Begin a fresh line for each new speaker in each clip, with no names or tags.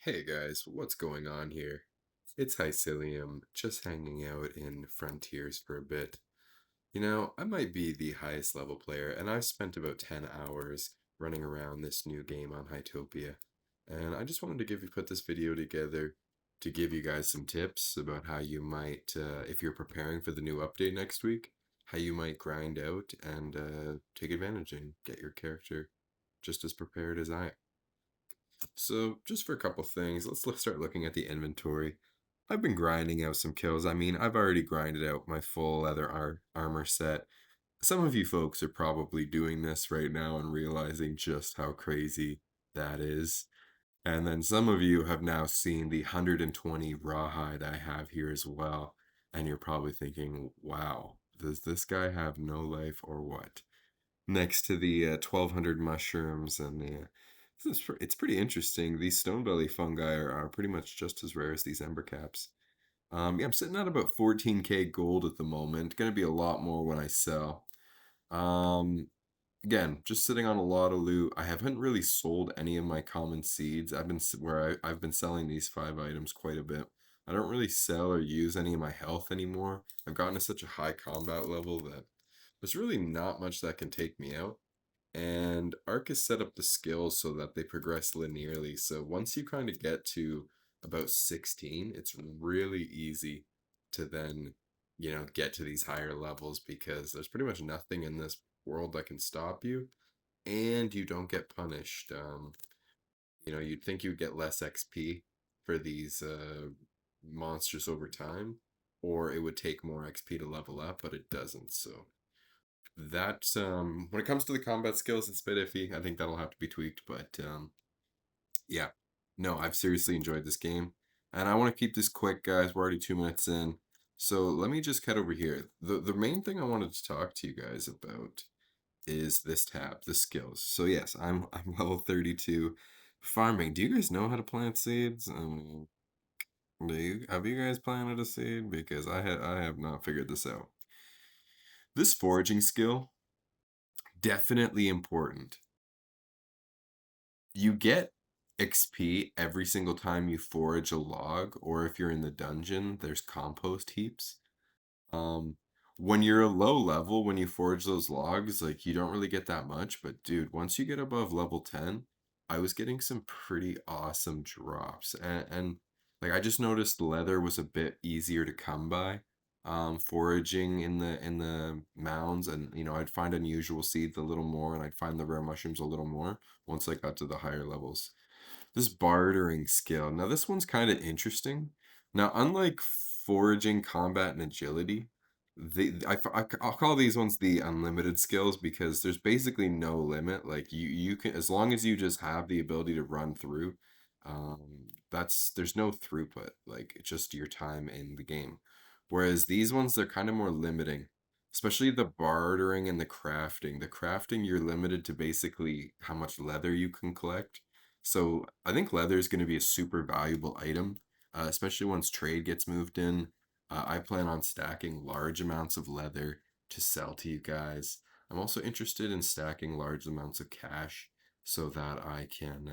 Hey guys, what's going on here? It's Hycilium, just hanging out in Frontiers for a bit. I might be the highest level player, and I've spent about 10 hours running around this new game on HYTOPIA. And I just wanted to put this video together to give you guys some tips about how you might, if you're preparing for the new update next week, how you might grind out and take advantage and get your character just as prepared as I am. So, just for a couple things, let's start looking at the inventory. I've been grinding out some kills. I mean, I've already grinded out my full leather armor set. Some of you folks are probably doing this right now and realizing just how crazy that is. And then some of you have now seen the 120 rawhide I have here as well. And you're probably thinking, wow, does this guy have no life or what? Next to the 1200 mushrooms and the it's pretty interesting. These stone belly fungi are pretty much just as rare as these ember caps. Yeah, I'm sitting at about 14k gold at the moment. Gonna be a lot more when I sell. Um, Again, just sitting on a lot of loot. I haven't really sold any of my common seeds. I've been selling these 5 items quite a bit. I don't really sell or use any of my health anymore. I've gotten to such a high combat level that there's really not much that can take me out. And Arc has set up the skills so that they progress linearly. So once you kind of get to about 16, it's really easy to then, get to these higher levels because there's pretty much nothing in this world that can stop you, and you don't get punished. You'd think you'd get less XP for these monsters over time, or it would take more XP to level up, but it doesn't. So that when it comes to the combat skills, it's a bit iffy. I think that'll have to be tweaked, but yeah. No, I've seriously enjoyed this game. And I want to keep this quick, guys. We're already 2 minutes in. So let me just cut over here. The main thing I wanted to talk to you guys about is this tab, the skills. So yes, I'm level 32. Farming. Do you guys know how to plant seeds? Have you guys planted a seed? Because I have not figured this out. This foraging skill, definitely important. You get XP every single time you forage a log, or if you're in the dungeon, there's compost heaps. Um, when you're a low level, when you forage those logs, like you don't really get that much, but dude, once you get above level 10, I was getting some pretty awesome drops. And like I just noticed leather was a bit easier to come by. Foraging in the mounds, and I'd find unusual seeds a little more, and I'd find the rare mushrooms a little more once I got to the higher levels. This bartering skill. Now, this one's kind of interesting. Now, unlike foraging, combat, and agility, I'll call these ones the unlimited skills because there's basically no limit. Like you can, as long as you just have the ability to run through, there's no throughput. Like it's just your time in the game. Whereas these ones, they're kind of more limiting, especially the bartering and the crafting. The crafting, you're limited to basically how much leather you can collect. So I think leather is going to be a super valuable item, especially once trade gets moved in. I plan on stacking large amounts of leather to sell to you guys. I'm also interested in stacking large amounts of cash so that I can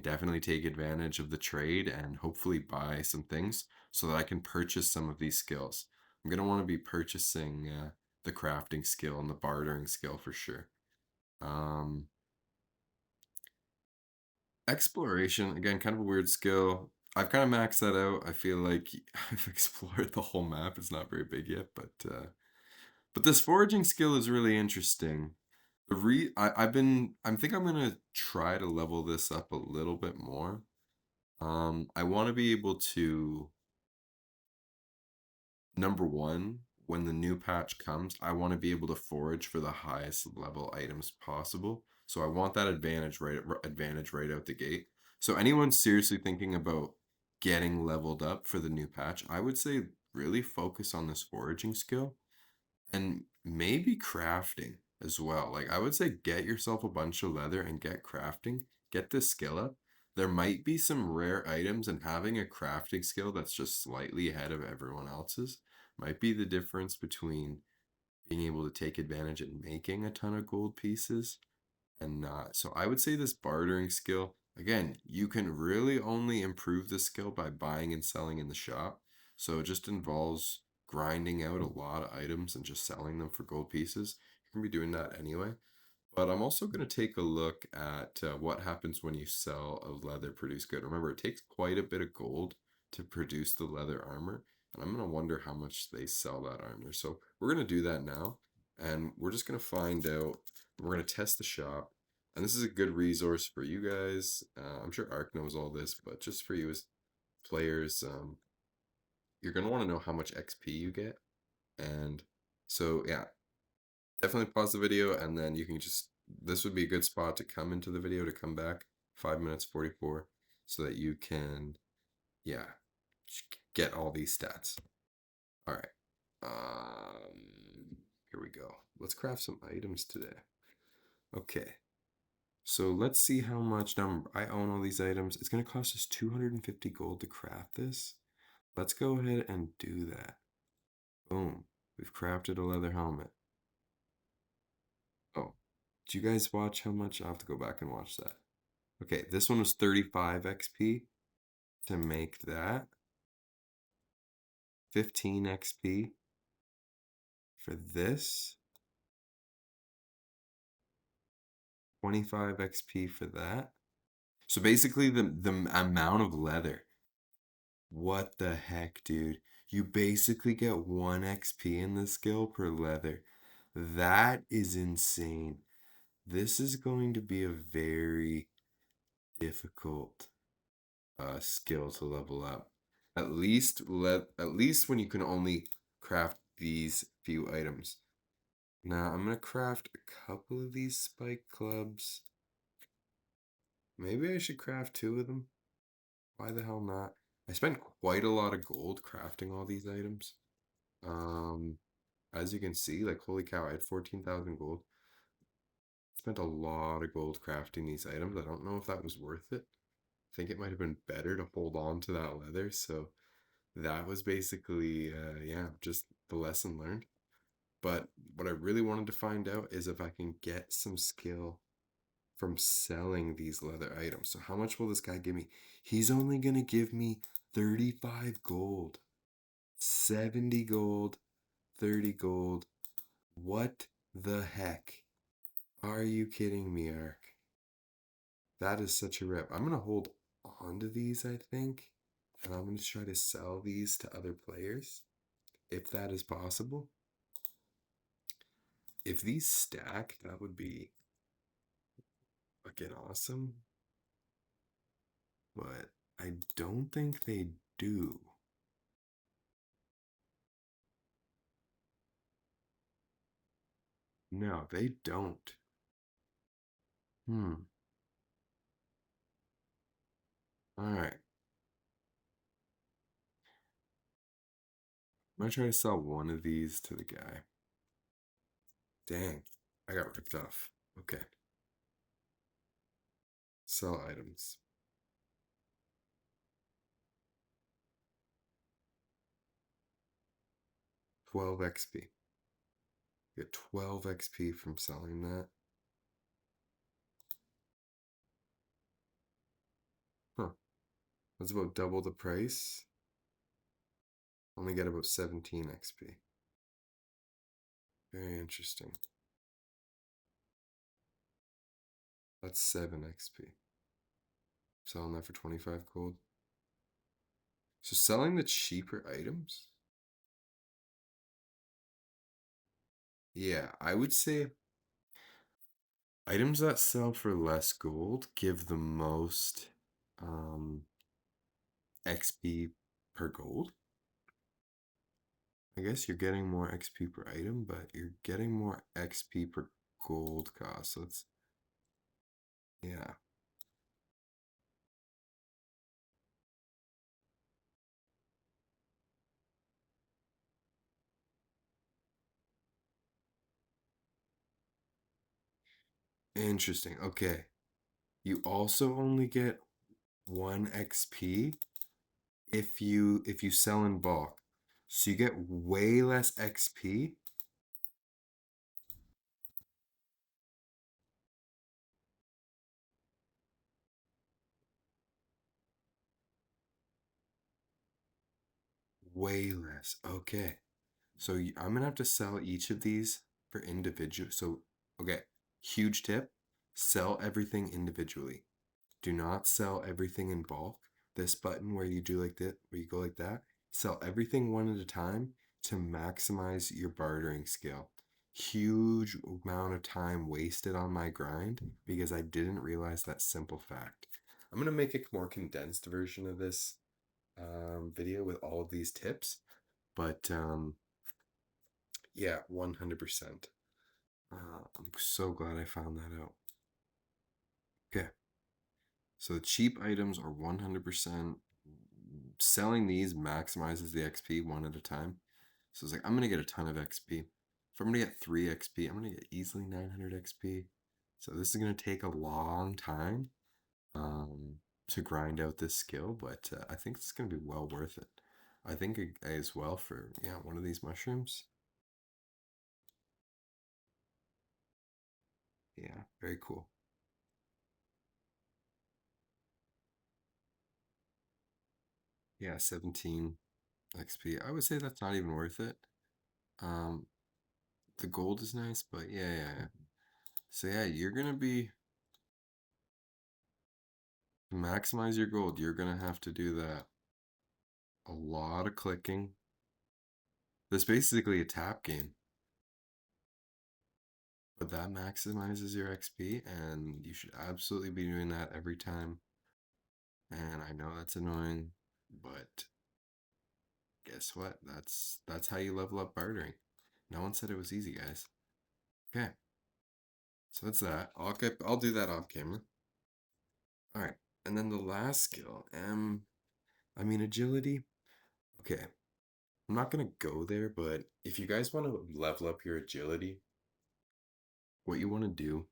definitely take advantage of the trade and hopefully buy some things so that I can purchase some of these skills. I'm gonna want to be purchasing the crafting skill and the bartering skill for sure. Um, Exploration, again, kind of a weird skill. I've kind of maxed that out. I feel like I've explored the whole map. It's not very big yet, but this foraging skill is really interesting. I think I'm gonna try to level this up a little bit more. I want to be able to, number one, when the new patch comes, I want to be able to forage for the highest level items possible. So I want that advantage right out the gate. So anyone seriously thinking about getting leveled up for the new patch, I would say really focus on this foraging skill and maybe crafting as well. Like I would say get yourself a bunch of leather and get crafting, get this skill up. There might be some rare items, and having a crafting skill that's just slightly ahead of everyone else's might be the difference between being able to take advantage and making a ton of gold pieces and not. So I would say this bartering skill, Again, you can really only improve the skill by buying and selling in the shop. So it just involves grinding out a lot of items and just selling them for gold pieces. You can be doing that anyway. But I'm also going to take a look at what happens when you sell a leather produced good. Remember, it takes quite a bit of gold to produce the leather armor, and I'm going to wonder how much they sell that armor. So we're going to do that now, and we're just going to find out. We're going to test the shop, and this is a good resource for you guys. I'm sure Ark knows all this, but just for you as players, you're going to want to know how much XP you get. And so, yeah, definitely pause the video and then you can just, this would be a good spot to come into the video to come back 5 minutes 44 so that you can, yeah, get all these stats. All right. Here we go. Let's craft some items today. Okay. So let's see how much. Now I own all these items. It's going to cost us 250 gold to craft this. Let's go ahead and do that. Boom. We've crafted a leather helmet. Oh, do you guys watch how much? I'll have to go back and watch that. Okay, this one was 35 XP to make that. 15 XP for this. 25 XP for that. So basically the amount of leather. What the heck, dude? You basically get 1 XP in the skill per leather. That is insane. This is going to be a very difficult skill to level up. At least when you can only craft these few items. Now I'm gonna craft a couple of these spike clubs. Maybe I should craft 2 of them. Why the hell not? I spent quite a lot of gold crafting all these items. Um, as you can see, like holy cow, I had 14,000 gold. Spent a lot of gold crafting these items. I don't know if that was worth it. I think it might have been better to hold on to that leather. So that was basically, yeah, just the lesson learned. But what I really wanted to find out is if I can get some skill from selling these leather items. So how much will this guy give me? He's only going to give me 35 gold, 70 gold, 30 gold. What the heck? Are you kidding me, Ark? That is such a rip. I'm going to hold on to these, I think. And I'm going to try to sell these to other players, if that is possible. If these stack, that would be fucking awesome. But I don't think they do. No, they don't. Hmm. All right. I'm gonna try to sell one of these to the guy. Dang, I got ripped off. Okay. Sell items. 12 XP. Get 12 XP from selling that. Huh. That's about double the price. Only get about 17 XP. Very interesting. That's 7 XP. Selling that for 25 gold. So selling the cheaper items? Yeah, I would say items that sell for less gold give the most XP per gold. I guess you're getting more XP per item, but you're getting more XP per gold cost. So it's, yeah. Interesting. Okay. You also only get 1 XP if you sell in bulk. So you get way less XP. Way less. Okay. So I'm gonna have to sell each of these for individual. So, okay, huge tip: sell everything individually. Do not sell everything in bulk. This button where you do like that, where you go like that, sell everything one at a time to maximize your bartering skill. Huge amount of time wasted on my grind because I didn't realize that simple fact. I'm gonna make a more condensed version of this video with all of these tips, but yeah, 100%. I'm so glad I found that out. Okay. So the cheap items are 100%. Selling these maximizes the XP one at a time. So it's like, I'm going to get a ton of XP. If I'm going to get 3 XP, I'm going to get easily 900 XP. So this is going to take a long time um, to grind out this skill, but I think it's going to be well worth it. I think as well for, yeah, one of these mushrooms. Yeah, very cool. Yeah, 17 XP. I would say that's not even worth it. Um, the gold is nice, but yeah. So yeah, you're gonna be to maximize your gold. You're gonna have to do that. A lot of clicking. This basically a tap game, but that maximizes your XP, and you should absolutely be doing that every time. And I know that's annoying, but guess what? That's how you level up bartering. No one said it was easy, guys. Okay, so that's that. I'll do that off camera. All right, and then the last skill, I mean agility. Okay, I'm not gonna go there, but if you guys want to level up your agility, what you want to do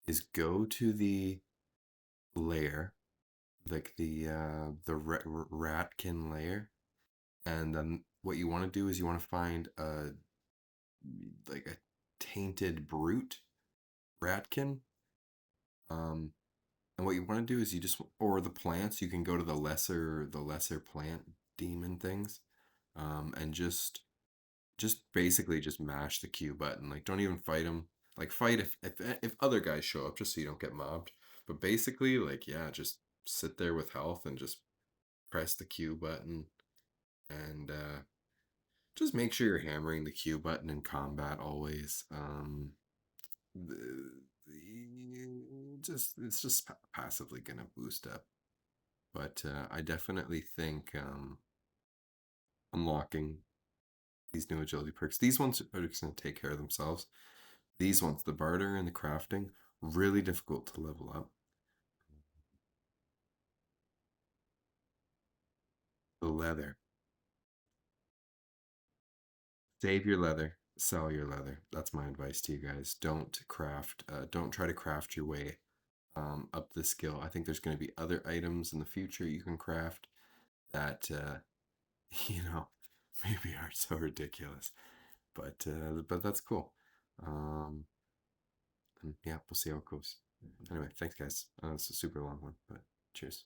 is go to the layer, like the ratkin layer, and then what you want to do is you want to find a tainted brute ratkin. Um, and what you want to do is you just or the plants. You can go to the lesser plant demon things, and just basically just mash the Q button. Like don't even fight them. Like fight if other guys show up just so you don't get mobbed. But basically like yeah, just sit there with health and just press the Q button and just make sure you're hammering the Q button in combat always. Just it's just passively gonna boost up. But I definitely think unlocking these new agility perks. These ones are just going to take care of themselves. These ones, the barter and the crafting, really difficult to level up. The leather. Save your leather, sell your leather. That's my advice to you guys. Don't try to craft your way up the skill. I think there's going to be other items in the future you can craft that, you know, maybe aren't so ridiculous. But that's cool. Um, and yeah, we'll see how it goes. Anyway, thanks guys. It's a super long one, but cheers.